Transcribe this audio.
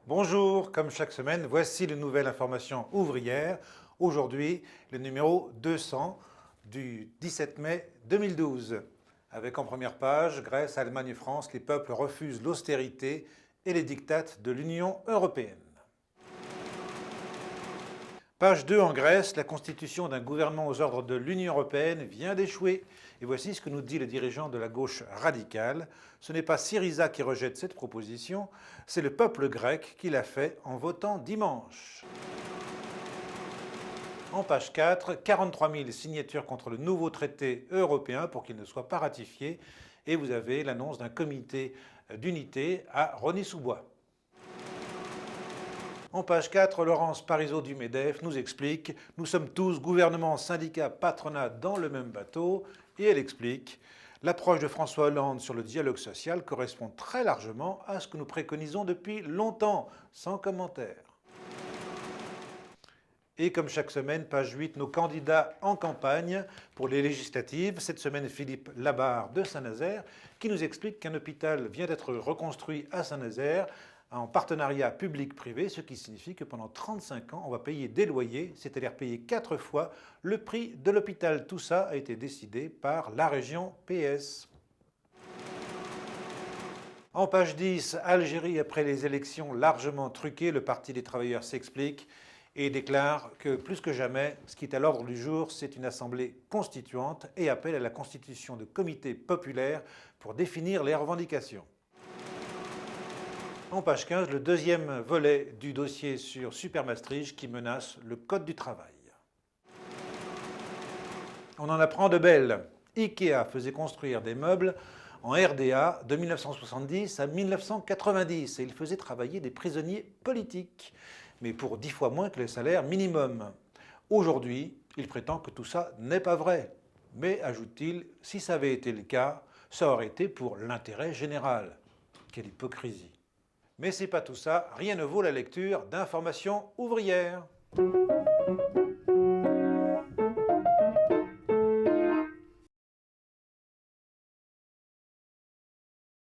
Bonjour, comme chaque semaine, voici les nouvelles informations ouvrières. Aujourd'hui, le numéro 200 du 17 mai 2012. Avec en première page, Grèce, Allemagne et France, les peuples refusent l'austérité et les diktats de l'Union européenne. Page 2 en Grèce, la constitution d'un gouvernement aux ordres de l'Union européenne vient d'échouer. Et voici ce que nous dit le dirigeant de la gauche radicale. Ce n'est pas Syriza qui rejette cette proposition, c'est le peuple grec qui l'a fait en votant dimanche. En page 4, 43 000 signatures contre le nouveau traité européen pour qu'il ne soit pas ratifié. Et vous avez l'annonce d'un comité d'unité à Rosny-sous-Bois. En page 4, Laurence Parisot du MEDEF nous explique « Nous sommes tous, gouvernement, syndicats, patronat, dans le même bateau ». Et elle explique « L'approche de François Hollande sur le dialogue social correspond très largement à ce que nous préconisons depuis longtemps, sans commentaire ». Et comme chaque semaine, page 8, nos candidats en campagne pour les législatives. Cette semaine, Philippe Labarre de Saint-Nazaire qui nous explique qu'un hôpital vient d'être reconstruit à Saint-Nazaire en partenariat public-privé, ce qui signifie que pendant 35 ans, on va payer des loyers, c'est-à-dire payer 4 fois le prix de l'hôpital. Tout ça a été décidé par la région PS. En page 10, Algérie, après les élections largement truquées, le Parti des travailleurs s'explique et déclare que plus que jamais, ce qui est à l'ordre du jour, c'est une assemblée constituante et appelle à la constitution de comités populaires pour définir les revendications. En page 15, le deuxième volet du dossier sur Supermaastricht qui menace le Code du travail. On en apprend de belles. Ikea faisait construire des meubles en RDA de 1970 à 1990 et il faisait travailler des prisonniers politiques, mais pour 10 fois moins que le salaire minimum. Aujourd'hui, il prétend que tout ça n'est pas vrai. Mais, ajoute-t-il, si ça avait été le cas, ça aurait été pour l'intérêt général. Quelle hypocrisie! Mais c'est pas tout ça, rien ne vaut la lecture d'Information ouvrière.